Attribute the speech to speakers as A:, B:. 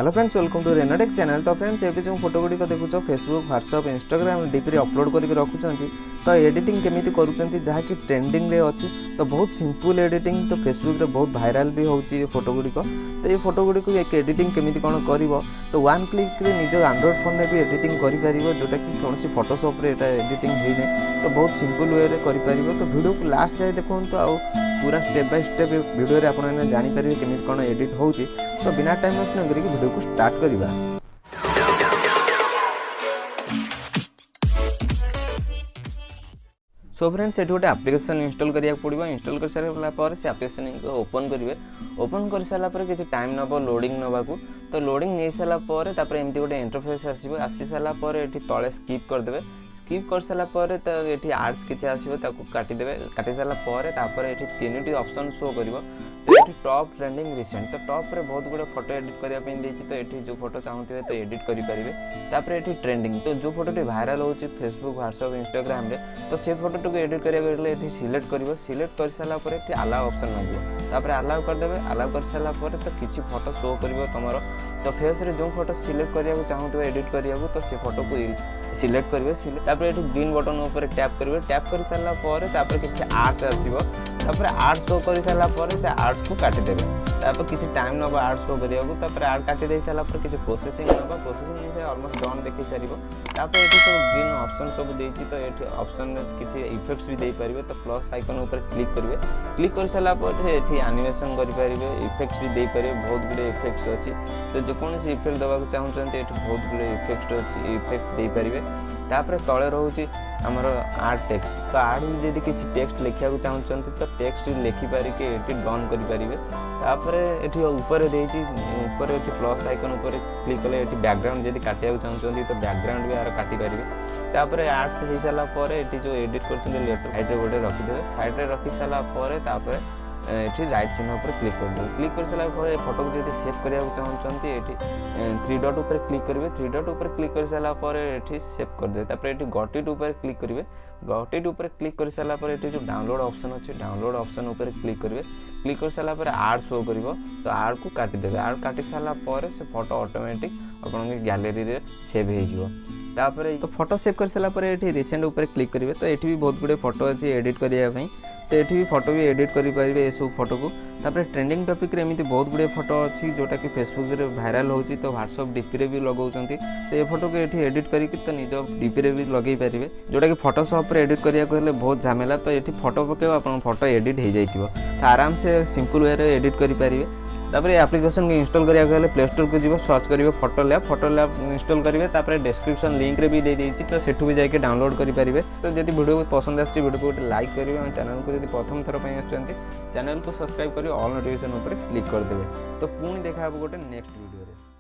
A: Hello friends, welcome to Renotech channel. तो friends ये जो फोटो गुड़ी देखुच Facebook WhatsApp Instagram DP upload करके रखुंट तो एडिटिंग केमी करुँच जहाँकि ट्रेंडिंग रे अच्छी। तो बहुत सिंपल एडिटिंग तो फेसबुक रे बहुत वायरल भी होची फोटो गुड़ी। तो ये फोटो गुड़ी को एक एडिटिंग केमी कौन कर तो वन क्लिक रे निज एंड्रॉइड फोन में भी एडिटिंग कर जोटा कि कौन फोटोशॉप रे एडिटिंग होने तो बहुत सिंपल वे कर। तो वीडियो को लास्ट जाए देखो तो पूरा स्टेप बाय स्टेप वीडियो रे आपन जानीपारे केमी कौन एडिट होची। तो बिना टाइम वेस्ट न करके वीडियो को स्टार्ट करिबा। सो फ्रेंड्स ये गोटे एप्लिकेशन इंस्टॉल करिया पड़ो। इंस्टॉल कर सारा पर से एप्लिकेशन को ओपन करेंगे। ओपन कर सारा पर किसी टाइम नब लोडिंग नवाकू। तो लोडिंग नहीं सारा पर एमती गोटे इंटरफेस आसो। आसी सारा पर ये तले स्किप करदे। स्किप कर सारा पर तो ये आर्ट्स किसी आसो काटिदेवे। काटि सारा पर ये तीन ऑप्शन शो कर। तो ये टॉप ट्रेंडिंग रिसेंट तो टॉप रे बहुत गुड़े फोटो एडिट करने देती। तो ये जो फोटो चाहते तो एडिट करेंगे। तापर ये ट्रेंडिंग तो जो फोटोटी वायरल हो फेसबुक व्हाट्सएप इंस्टाग्राम रे तो से फोटो को एडिट करेंगे। सिलेक्ट कर सिलेक्ट कर सारा पर अलाउ ऑप्शन मांगे। तापर अलाउ करदे। अलाउ कर सारा पर तो किसी फोटो शो कर तुम तो फेस रे जो फोटो सिलेक्ट करने चाहते एडिट करने तो से फोटो को सिलेक्ट करेंगे। तापर ये ग्रीन बटन ऊपर टैप करेंगे। टैप कर सारा पर किसी आर्ट्स आसो। तापर आर्ट शो कर सारा पर से आर्ट्स को काटिदेवे। तापर किसी टाइम नब आर्ट शो करने आर्ट काटिदे सारा पर किसी प्रोसेसिंग नब। प्रोसेसिंग नहीं से ऑलमोस्ट डन देखी सार। तापर ये सब ग्रीन ऑप्शन सब देती। तो ये ऑप्शन किसी इफेक्ट्स भी दे पारे। तो प्लस आइकन ऊपर क्लिक करेंगे। क्लिक कर सारा पर ये एनिमेशन करेंगे। इफेक्ट्स भी दे पारे। बहुत गुड़े इफेक्ट्स अच्छी। तो जो कौन इफेक्ट देवाक चाहते ये बहुत गुड़े इफेक्ट अच्छी इफेक्ट दे पारे। तापर तले रोचे आमर आर्ट टेक्स्ट। तो आर्ट में जब किसी टेक्स्ट लिखा चाहते तो टेक्स्ट लिखिपारे ये डन करेंगे। तापर ये ऊपर ऊपर प्लस आइकन ऊपर क्लिक कले ये बैकग्राउंड जब काटा चाहते तो बैकग्राउंड भी यार काटिपारे। तापर आर्ट्स हो सारा पर ये जो एडिट कर लेटर साइड गोटे रखिदे। साइड रखी सारा पर ये राइट चिन्ह पर क्लिक कर देंगे। क्लिक कर सारा पर फोटो को जब सेव करने चाहते ये थ्री डॉट ऊपर क्लिक करेंगे। थ्री डॉट ऊपर क्लिक कर सारा पर ये सेव कर दे। तापर ये गॉट इट ऊपर क्लिक करेंगे। गॉट इट ऊपर क्लिक कर सारा पर ये जो डाउनलोड ऑप्शन अच्छे डाउनलोड ऑप्शन ऊपर क्लिक करेंगे। क्लिक कर सारा पर आर्ट शो कर तो आर्ट को काटिदेवे। आर्ट काटि सारा पर से फोटो ऑटोमेटिक अपन गैलेरी रे सेव हो। तापर तो फोटो सेव कर सारा पर ये रिसेंट ऊपर क्लिक करेंगे। तो ये भी बहुत गुड़े फोटो अच्छी एडिट करने। तो ये भी फोटो भी एडिट करेंगे ये सब फोटो को। तापर ट्रेंडिंग टॉपिक रे एमती बहुत गुड़े फोटो अच्छी जोटा कि फेसबुक रे वायरल होची। तो व्हाट्सएप डीपी रे भी लगाउछंती। तो ये फोटो को ये एडिट करके तो निज डीपी रे भी लगे पारे। जोटा कि फोटोशॉप रे एडिट करिया को बहुत झमेला। तो ये फोटो पकेबो आपन फोटो एडिट हो जाइतिबो। तो आराम से सिंपल वे रे एडिट करि पारिबे। तापर एप्लिकेशन को इंस्टॉल करिया को प्ले स्टोर को जीव सर्च करेंगे फोटो लैब इंस्टॉल करेंगे। तापर डिस्क्रिप्शन लिंक रे भी दे देछि। तो सेठू भी जाके डाउनलोड करि पारिबे। तो जदि वीडियो पसंद आछि वीडियो को लाइक करेंगे और चैनल को जदि प्रथम थर पे आछंती चैनल को सब्सक्राइब करी ऑल नोटिफिकेशन ऊपर क्लिक कर देबे। तो पुणी देखा गोटे नेक्स्ट वीडियो रे।